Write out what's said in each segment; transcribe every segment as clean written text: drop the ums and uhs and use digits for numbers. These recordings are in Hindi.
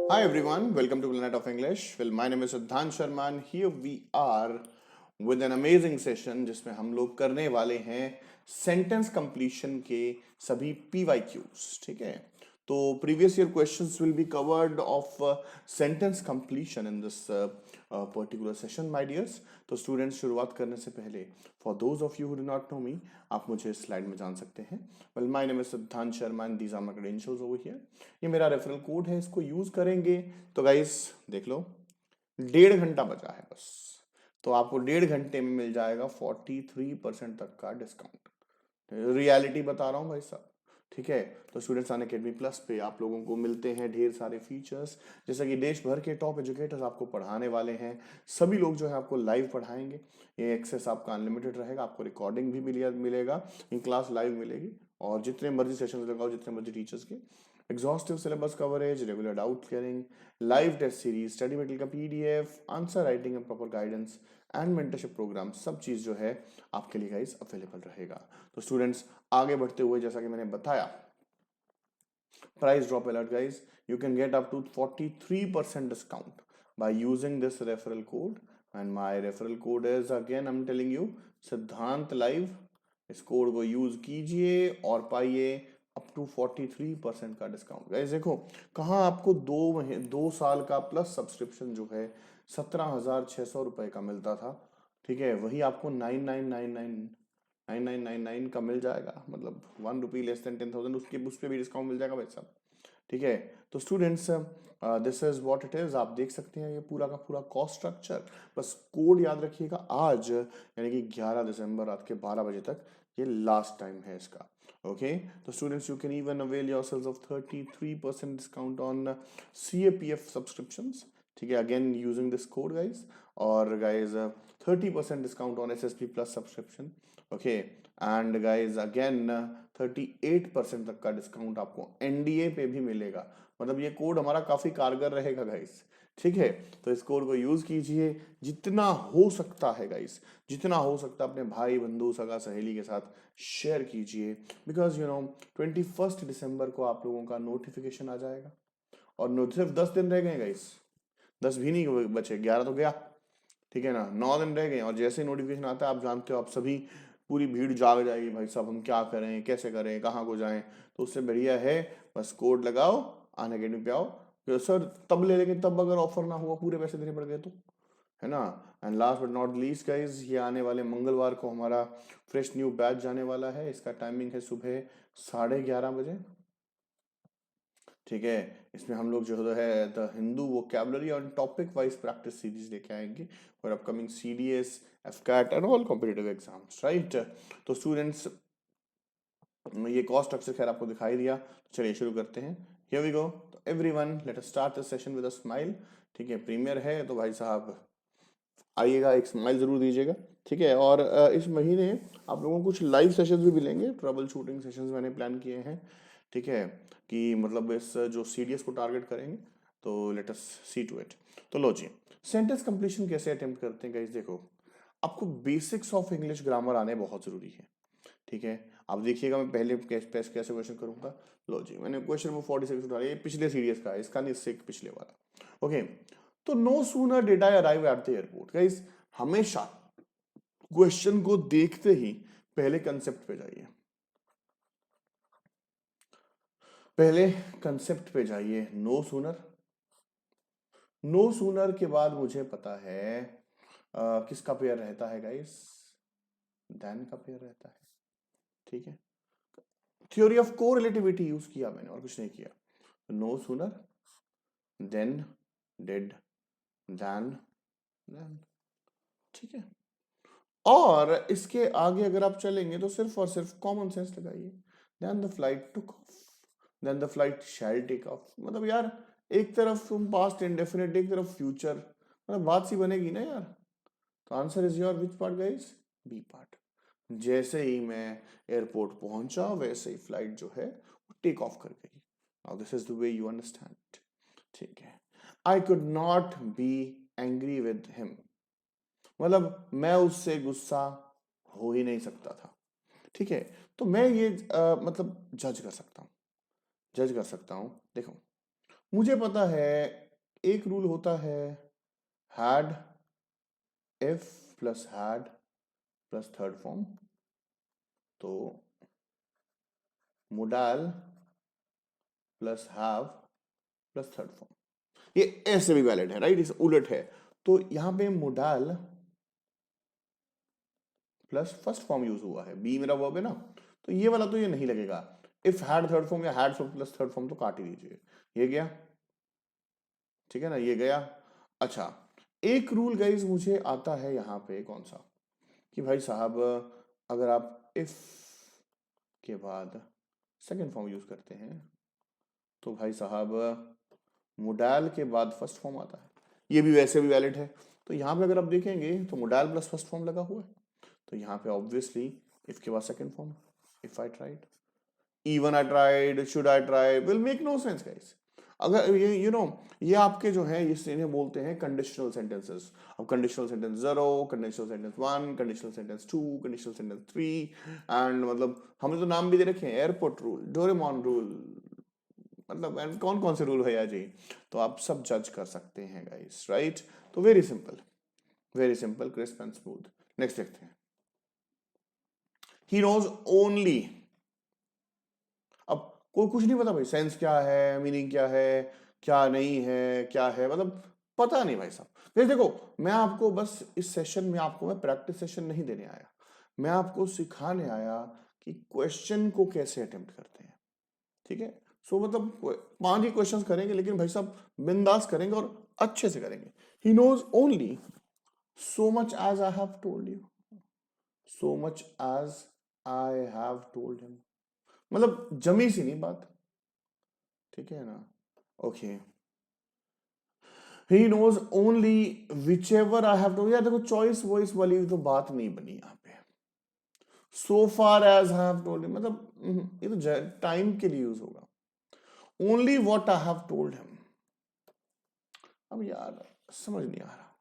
Hi everyone, welcome to Planet of English. Well, my name is Siddhant Sharma and here we are with an amazing session जिसमें हम लोग करने वाले हैं सेंटेंस कंप्लीशन के सभी PYQs, ठीक है? तो previous year questions will be covered of sentence completion in this particular session my dears. तो स्टूडेंट्स, शुरुआत करने से पहले for those of you who do not know me, आप मुझे स्लाइड में जान सकते हैं. Well, my name is Siddhant Sharma and these are my credentials over here. ये मेरा रेफरल कोड है, इसको यूज करेंगे तो गाइस देख लो, 1.5 घंटा बचा है बस. तो आपको 1.5 घंटे में मिल जाएगा 43% तक का डिस्काउंट. रियलिटी बता रहा हूँ भाई साहब, ठीक है? तो स्टूडेंट्स अनअकैडमी प्लस पे आप लोगों को मिलते हैं ढेर सारे फीचर्स, जैसे कि देश भर के टॉप एजुकेटर्स आपको पढ़ाने वाले हैं. सभी लोग जो है आपको लाइव पढ़ाएंगे. ये एक्सेस आपका अनलिमिटेड रहेगा, आपको रिकॉर्डिंग भी मिलेगा, इन क्लास लाइव मिलेगी. और जितने मर्जी सेशन लगाओ, जितने मर्जी टीचर्स के, exhaustive syllabus coverage, regular doubt clearing, live test series, study material का PDF, answer writing and proper guidance and mentorship program, सब चीज जो है आपके लिए गाइस अवेलेबल रहेगा. तो स्टूडेंट्स, आगे बढ़ते हुए जैसा कि मैंने बताया, price drop alert guys, you can get up to 43% discount by using this referral code. And my referral code is, again I'm telling you, सिद्धांत लाइव. इस कोड को यूज कीजिए और पाइए अप टू 43% का डिस्काउंट. गाइस देखो, कहाँ आपको 2 साल का प्लस सब्सक्रिप्शन जो है 17,600 रुपए का मिलता था, ठीक है? वही आपको 9999 का मिल जाएगा. मतलब ₹1 लेस देन 10,000, उसके उस पर भी डिस्काउंट मिल जाएगा भाई साहब, ठीक है? तो students, this is what it is. आप देख सकते हैं ये पूरा का पूरा कॉस्ट स्ट्रक्चर. बस कोड याद रखिएगा, आज यानी कि 11 दिसंबर रात के 12 बजे तक ये लास्ट टाइम है इसका. ओके, तो students, you can even avail yourselves of 33% discount on CAPF subscriptions, ठीक है? Again using this code guys. और guys 30% discount on SSP plus subscription. Okay, and guys again 38% तक का डिस्काउंट आपको NDA पे भी मिलेगा. मतलब ये कोड हमारा काफी कारगर रहेगा गाइस, ठीक है? तो इस कोड को यूज कीजिए जितना हो सकता है गाइस, जितना हो सकता है अपने भाई बंधु सगा सहेली के साथ शेयर कीजिए. बिकॉज 21 दिसंबर को आप लोगों का नोटिफिकेशन आ जाएगा. और सिर्फ 10 दिन रह गए गाइस, 10 भी नहीं बचे, 11 तो गया, ठीक है ना? 9 दिन रह गए और जैसे ही नोटिफिकेशन आता है, आप जानते हो, आप सभी पूरी भीड़ जाग जाएगी भाई साहब, हम क्या करें, कैसे करें, कहाँ को जाएं. तो उससे बढ़िया है बस कोड लगाओ, अनअकैडमी पे आओ. सर तब ले लेंगे, तब अगर ऑफर ना हुआ, पूरे पैसे देने पड़ गए तो, है ना? And last but not least guys, ये आने वाले मंगलवार को हमारा फ्रेश न्यू बैच जाने वाला है. इसका टाइमिंग है सुबह 11:30 बजे, ठीक है? इसमें हम लोग जो है द हिंदू वोकैबुलरी और टॉपिक वाइज प्रैक्टिस सीरीज लेके आएंगे for upcoming CDS, FCAT and all competitive exams, right? तो स्टूडेंट्स, ये कॉस्ट स्ट्रक्चर खैर आपको दिखाई दिया. तो चलिए शुरू करते हैं. Here we go. तो everyone, let us start this session with a smile, ठीक है? प्रीमियर है तो भाई साहब आइएगा, एक स्माइल जरूर दीजिएगा, ठीक है? और इस महीने आप लोगों को कुछ लाइव सेशंस भी मिलेंगे, ट्रबल शूटिंग सेशंस मैंने प्लान किए हैं, ठीक है? कि मतलब इस जो CDS को टारगेट करेंगे. तो let us see to it. तो लो जी, सेंटेंस कंप्लीशन कैसे अटेम्प्ट करते हैं गाइस? देखो, आपको बेसिक्स ऑफ इंग्लिश ग्रामर आने बहुत जरूरी है, ठीक है? आप देखिएगा, मैं पहले कैसे क्वेश्चन करूंगा. लो जी, मैंने क्वेश्चन नंबर 46 उठा लिया. ये पिछले सीरीज का है, इसका नहीं, इससे पिछले वाला. ओके, तो no sooner did I arrive at the airport. Guys, हमेशा क्वेश्चन को देखते ही पहले कंसेप्ट पे जाइए, पहले कंसेप्ट पे जाइए. नो सूनर, नो सूनर के बाद मुझे पता है किसका पेयर रहता है गाइस? देन का पेयर रहता है, ठीक है? थ्योरी ऑफ कोरिलेटिविटी यूज किया मैंने, और कुछ नहीं किया. No sooner than did than than, ठीक है? और इसके आगे अगर आप चलेंगे तो सिर्फ और सिर्फ कॉमन सेंस लगाइए. Then the flight took off, then the flight shall take off. मतलब यार, एक तरफ तुम पास्ट इंडेफिनिट, एक तरफ फ्यूचर, मतलब बात सी बनेगी ना यार. तो answer is your which part guys? B part. जैसे ही मैं एयरपोर्ट पहुंचा, वैसे ही फ्लाइट जो है वो टेक ऑफ कर गई. Now this is the way you understand, ठीक है? I could not be angry with him, मतलब मैं उससे गुस्सा हो ही नहीं सकता था, ठीक है? तो मैं ये मतलब जज कर सकता हूं, जज कर सकता हूं. देखो, मुझे पता है एक रूल होता है had if plus had plus third form, तो modal plus have plus third form, ये ऐसे भी वैलिड है, राइट, इस उलट है। तो यहां पे modal plus first form use हुआ है, बी मेरा वर्ब है ना, तो ये वाला तो ये नहीं लगेगा। इफ हैड थर्ड फॉर्म या हैड प्लस थर्ड फॉर्म तो काट ही दीजिए, ये गया, ठीक है ना, ये गया। अच्छा, एक रूल गाइस मुझे आता है यहाँ पे, कौन सा, कि भाई साहब अगर आप इफ के बाद सेकंड फॉर्म यूज करते हैं तो भाई साहब मोडाल के बाद फर्स्ट फॉर्म आता है, ये भी वैसे भी वैलिड है। तो यहाँ पे अगर आप देखेंगे तो मोडाल प्लस फर्स्ट फॉर्म लगा हुआ है, तो यहाँ पे ऑब्वियसली इफ के बाद second form, if I tried, even I tried, should I try, will make no sense guys. अगर ये ये आपके जो है ये इन्हें बोलते हैं कंडीशनल सेंटेंसेस। अब conditional sentence 0, conditional sentence 1, conditional sentence 2, conditional sentence 3, and मतलब हमने तो नाम भी दे रखे हैं, एयरपोर्ट रूल, डोरेमोन रूल, मतलब एंड कौन कौन से रूल भैया जी, तो आप सब जज कर सकते हैं गाइस, राइट। तो very simple, crisp and smooth. Next देखते हैं, ही नोज ओनली। अब कोई कुछ नहीं पता भाई, सेंस क्या है, मीनिंग क्या है, क्या नहीं है, क्या है, मतलब पता नहीं भाई साहब। फिर देखो, मैं आपको बस इस सेशन में आपको मैं प्रैक्टिस सेशन नहीं देने आया, मैं आपको सिखाने आया कि क्वेश्चन को कैसे अटेम्प्ट करते हैं, ठीक है। सो मतलब 5 ही क्वेश्चंस करेंगे, लेकिन भाई साहब बिंदास करेंगे और अच्छे से करेंगे। He knows only so much as I have told you, so much as I have told him, मतलब जमी सी नहीं बात, ठीक है ना। Okay, he knows only whichever I have to, यार देखो चॉइस वॉइस वाली तो बात नहीं बनी यहाँ पे। So far as I have told, मतलब ये तो टाइम के लिए यूज होगा। Only what I have told him, अब यार समझ नहीं आ रहा,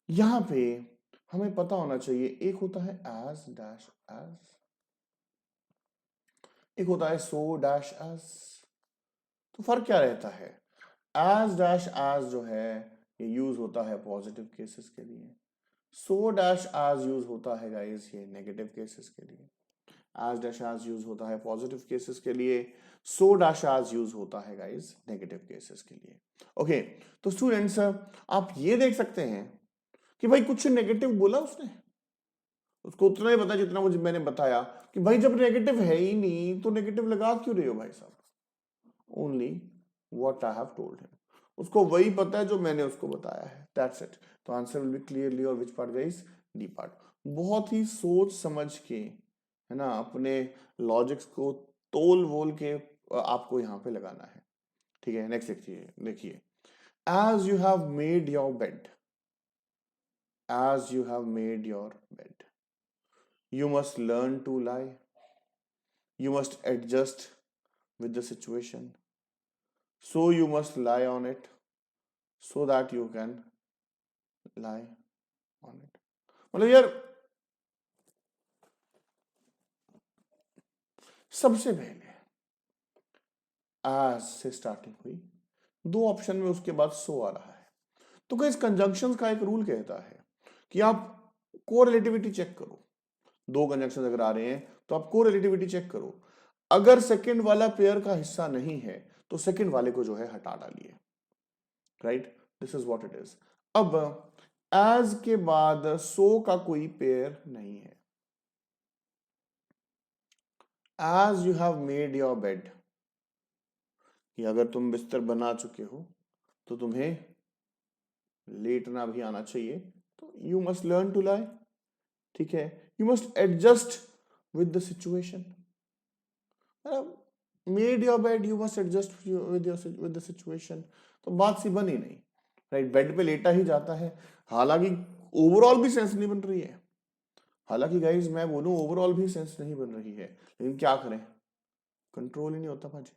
यहां पे हमें पता होना चाहिए, एक होता है एज डैश एज, एक होता है सो डैश एज। तो फर्क क्या रहता है, एज डैश एज जो है ये यूज होता है पॉजिटिव केसेस के लिए, सो डैश एज यूज होता है गाइस ये नेगेटिव केसेस के लिए। एज डैश एज यूज होता है पॉजिटिव केसेस के लिए, सो डैश एज यूज होता है गाइस नेगेटिव केसेस के लिए। ओके, तो स्टूडेंट्स आप ये देख सकते हैं कि भाई कुछ नेगेटिव बोला उसने, उसको उतना ही पता जितना मुझे मैंने बताया कि भाई जब नेगेटिव है ही नहीं तो नेगेटिव लगा क्यों रहे हो भाई साहब। Only what I have told him, उसको वही पता है जो मैंने उसको बताया है, दैट्स इट। तो आंसर विल बी क्लियरली, और विच पार्ट गाइस, डी पार्ट। बहुत ही सोच समझ के, है ना, अपने लॉजिक्स को तोल वोल के आपको यहाँ पे लगाना है, ठीक है। नेक्स्ट देखिए, as you have made your bed, as you have made your bed, you must learn to lie, you must adjust with the situation, so you must lie on it so that you can lie on it। मतलब यार सबसे पहले as से स्टार्टिंग हुई, दो ऑप्शन में उसके बाद सो आ रहा है, तो क्या इस कंजंक्शन का एक रूल कहता है कि आप कोरिलेटिविटी चेक करो, दो कंजंक्शन अगर आ रहे हैं तो आप कोरिलेटिविटी चेक करो, अगर सेकंड वाला पेयर का हिस्सा नहीं है तो सेकंड वाले को जो है हटा डालिए, right, this is what it is. अब एज के बाद सो का कोई पेयर नहीं है, as you have made your bed, कि अगर तुम बिस्तर बना चुके हो तो तुम्हें लेटना भी आना चाहिए, तो you must learn to lie, ठीक है। You must adjust with the situation, made your bed, you must adjust with the situation, तो बात सी बनी नहीं, राइट, बेड पे लेटा ही जाता है। हालांकि ओवरऑल भी सेंस नहीं बन रही है, हालांकि गाइज मैं बोलूं ओवरऑल भी सेंस नहीं बन रही है, लेकिन क्या करें, कंट्रोल ही नहीं होता भाजी,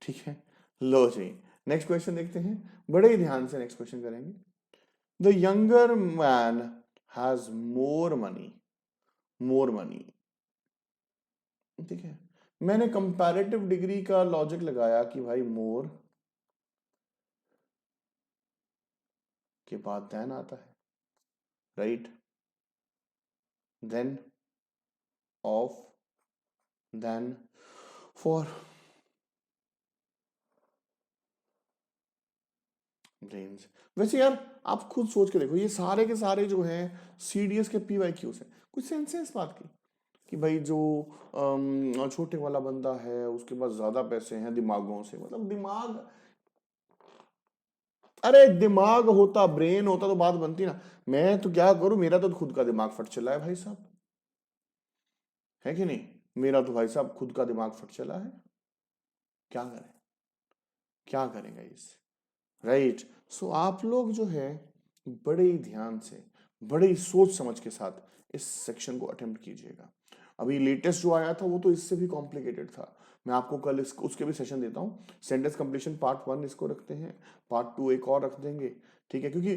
ठीक है। लो जी, नेक्स्ट क्वेश्चन देखते हैं, बड़े ही ध्यान से नेक्स्ट क्वेश्चन करेंगे। The younger man has more money, ठीक है। मैंने कंपैरेटिव डिग्री का लॉजिक लगाया कि भाई मोर के बाद देन आता है, right, then of, then for, brains. वैसे यार आप खुद सोच के देखो, ये सारे के सारे जो हैं CDS के PYQs हैं, कुछ सेंस है इस बात की कि भाई जो छोटे वाला बंदा है उसके पास ज्यादा पैसे हैं दिमागों से, मतलब दिमाग, अरे दिमाग होता, ब्रेन होता तो बात बनती ना। मैं तो क्या करूं, मेरा तो खुद का दिमाग फट चला है भाई साहब, है कि नहीं? मेरा तो भाई साहब खुद का दिमाग फट चला है, क्या करें, क्या करेंगे इससे, राइट। सो आप लोग जो है बड़े ही ध्यान से, बड़े ही सोच समझ के साथ इस सेक्शन को अटेम्प्ट कीजिएगा। अभी लेटेस्ट जो आया था वो तो इससे भी कॉम्प्लिकेटेड था, मैं आपको कल उसके भी सेशन देता हूँ। सेंटेंस कंप्लीशन पार्ट 1 इसको रखते हैं, पार्ट 2 एक और रख देंगे, ठीक है, क्योंकि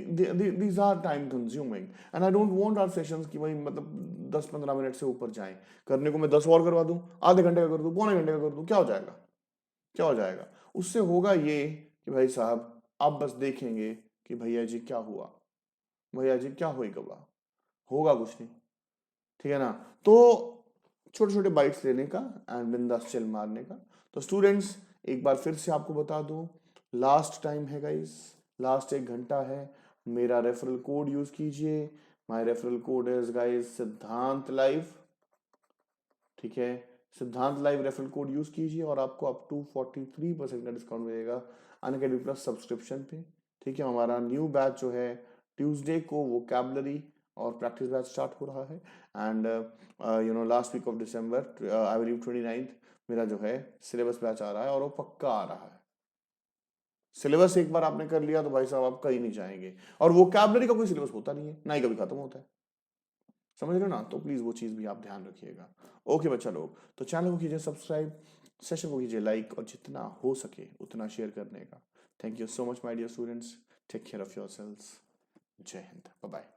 these are time consuming and I don't want our sessions कि भाई मतलब 10-15 मिनट से ऊपर जाएं। करने को मैं 10 और करवा दूं, आधे घंटे का कर दूं, पौने घंटे का कर दूं, क्या हो जाएगा, क्या हो जाएगा? उससे होगा ये कि भाई साहब आप बस देखेंगे कि भैया जी क्या हुआ, भैया जी क्या होगा, होगा कुछ नहीं, ठीक है ना? तो छोटे छोटे बाइट्स लेने का एंड बिंदास चिल मारने का। तो स्टूडेंट्स एक बार फिर से आपको बता दूं, लास्ट टाइम है गाइस, लास्ट 1 घंटा है, मेरा रेफरल कोड यूज कीजिए। My referral code is guys सिद्धांत लाइव, ठीक है, सिद्धांत लाइव रेफरल कोड यूज कीजिए और आपको अप टू 43% का डिस्काउंट मिलेगा अनअकैडमी प्लस सब्सक्रिप्शन पे, ठीक है। हमारा न्यू बैच जो है ट्यूसडे को वोकैबुलरी और प्रैक्टिस बैच स्टार्ट हो रहा है and last week of December I believe 29th मेरा जो है सिलेबस बैच आ रहा है और वो पक्का आ रहा है। सिलेबस एक बार आपने कर लिया तो भाई साहब आप कहीं नहीं जाएंगे, और वोकैबुलरी का कोई सिलेबस होता नहीं है, ना ही कभी खत्म होता है, समझ रहे हो ना? तो प्लीज वो चीज भी आप ध्यान रखिएगा। ओके बच्चा लोग, तो चैनल को कीजिए सब्सक्राइब, सेशन को कीजिए लाइक और जितना हो सके उतना शेयर करने का। Thank you so much my dear students, take care of yourselves, जय हिंद, बाय बाय।